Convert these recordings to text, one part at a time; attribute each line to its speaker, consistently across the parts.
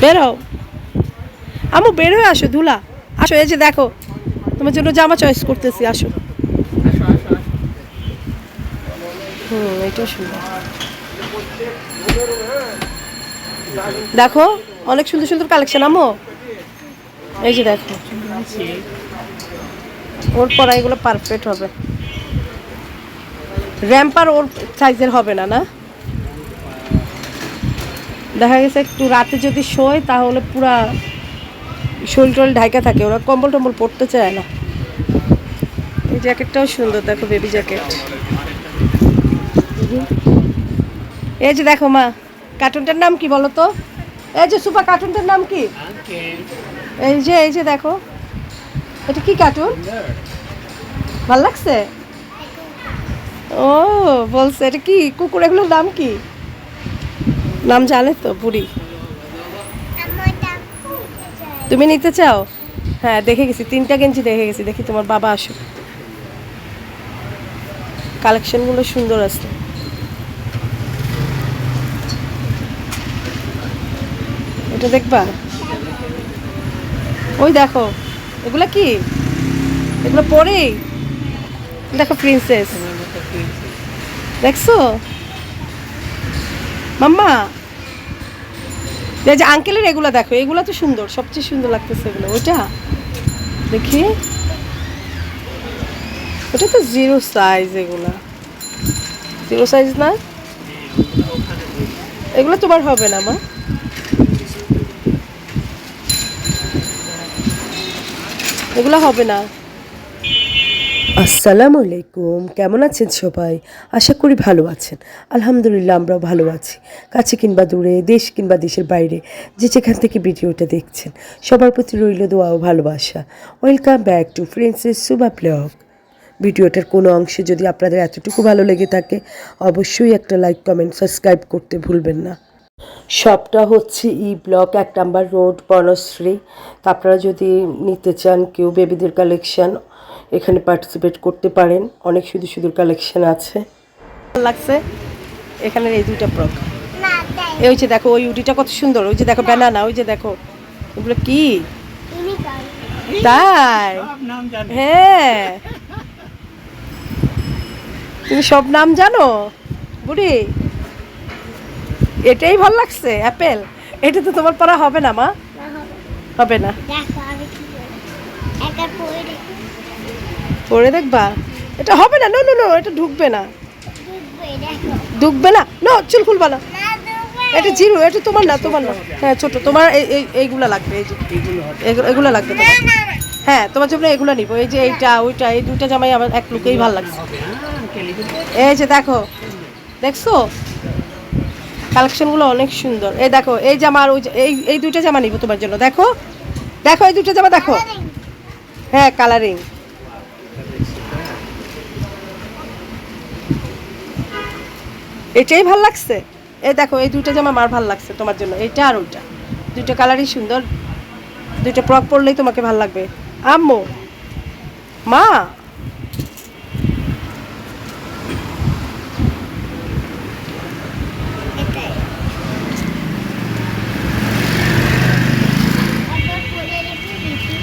Speaker 1: বেরো আমু, বের হয়ে আসো ধুলা। আসো, এই যে দেখো তোমার জন্য জামা চয়েস করতেছি, আসো। এটাও সুন্দর, দেখো অনেক সুন্দর সুন্দর কালেকশন আমু। এই যে দেখো, ওর পরা এগুলো পারফেক্ট হবে। র্যাম্পার ওর সাইজের হবে না, না দেখা গেছে একটু রাতে যদি শোয় তাহলে পুরা শরীর টরীর ঢাকা থাকে, ওরা কম্বল টম্বল পরতে চায় না। এই জ্যাকেটটাও সুন্দর, দেখো বেবি জ্যাকেট। এই যে দেখো মা, কার্টুনটার নাম কি বলো তো? এই যে সুপা, কার্টুনটার নাম কি? এই যে দেখো, এটা কি কার্টুন? ভাল লাগছে? ও বলছে এটা কি কুকুর, এগুলোর নাম কি? নাম জানে তো বুড়ি? তুমি নিতে চাও? হ্যাঁ দেখে গেছি, 3টা গেঞ্জি দেখে গেছি। দেখি তোমার বাবা আসুক, কালেকশনগুলো সুন্দর আছে। এটা দেখবা? ওই দেখো, এগুলা কি? এগুলো পরে দেখো, প্রিন্সেস দেখছো মাম্মা? এই যে আঙ্কেলের এগুলো দেখো, এগুলো তো সুন্দর, সবচেয়ে সুন্দর লাগতেছে এগুলো। ওইটা দেখি, ওটা তো 0 সাইজ, এগুলা 0 সাইজ না, এগুলো তোমার হবে না মা। এগুলো হবে না। আসসালামু আলাইকুম, কেমন আছেন সবাই? আশা করি ভালো আছেন। আলহামদুলিল্লাহ আমরাও ভালো আছি। কাছে কিংবা দূরে, দেশ কিংবা দেশের বাইরে, যে যেখান থেকে ভিডিওটা দেখছেন, সবার প্রতি রইল দোয়া ও ভালোবাসা। Welcome back to princess Suba blog. ভিডিওটার কোনো অংশে যদি আপনাদের এতটুকু ভালো লেগে থাকে, অবশ্যই একটা লাইক, কমেন্ট, সাবস্ক্রাইব করতে ভুলবেন না। শপটা হচ্ছে ব্লক 1 নম্বর রোড, বনশ্রী। তা আপনারা যদি নিতে চান কেউ বেবিদের কালেকশন, এখানে পার্টিসিপেট করতে পারেন। অনেক সুন্দর সুন্দর কালেকশন আছে। ভালো লাগছে এখানে এই 2টা ফ্রক। ওই যে দেখো, ওই উডিটা কত সুন্দর। ওই যে দেখো ব্যানানা, ওই যে দেখো এগুলো কি, তাই? হ্যাঁ, তুমি সব নাম জানো বুড়ি? এটাই ভাল লাগছে, অ্যাপেল। এটা তো তোমার পরা হবে না মা, হবে না। পরে দেখবা, এটা হবে না। নো নো নো, এটা ঢুকবে না, ঢুকবে না। নো, চুল খুলবা না, এটা 0, এটা তোমার না, তোমার না। হ্যাঁ ছোট, তোমার এইগুলা লাগবে, এই যে এগুলো লাগবে তোমার। হ্যাঁ তোমার জন্য এগুলো নিবো। এই যে এইটা ওইটা, এই 2টা জামাই আমার এক লুকেই ভালো লাগছে। এই যে দেখো, দেখছো কালেকশনগুলো অনেক সুন্দর। এই দেখো এই জামা, আর ওই এই 2টা জামা নিবো তোমার জন্য। দেখো দেখো এই 2টা জামা দেখো। হ্যাঁ কালারিং, এটাই ভাল লাগছে। এই দেখো এই 2টা জামা আমার ভাল লাগছে তোমার জন্য, এইটা আর ওইটা, 2টা কালারই সুন্দর। 2টা ফ্রক পরলেই তোমাকে ভাল লাগবে আম্মু। মা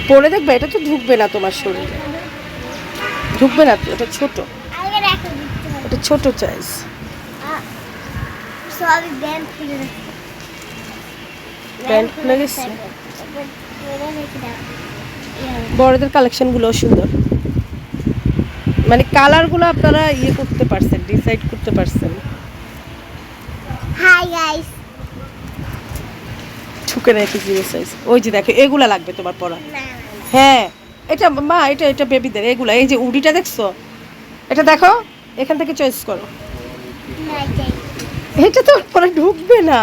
Speaker 1: পরে দেখবে, এটা তো ঢুকবে না তোমার শরীরে, ঢুকবে না তো, এটা ছোট, এটা ছোট সাইজ। প্যান্ট খুলে গেছে। বড়দের কালেকশনগুলো সুন্দর, মানে কালারগুলো আপনারা করতে পারছেন, ডিসাইড করতে পারছেন। হাই গাইস, ঠুকে রেখে 0 সাইজ। ওই যে দেখো এগুলা লাগবে তোমার পরা। হ্যাঁ এটা মা, এটা এটা বেবিদের এগুলা। এই যে উডিটা দেখছো, এটা দেখো, এখান থেকে চয়েস করো। এটা তো পরে ঢুকবে না।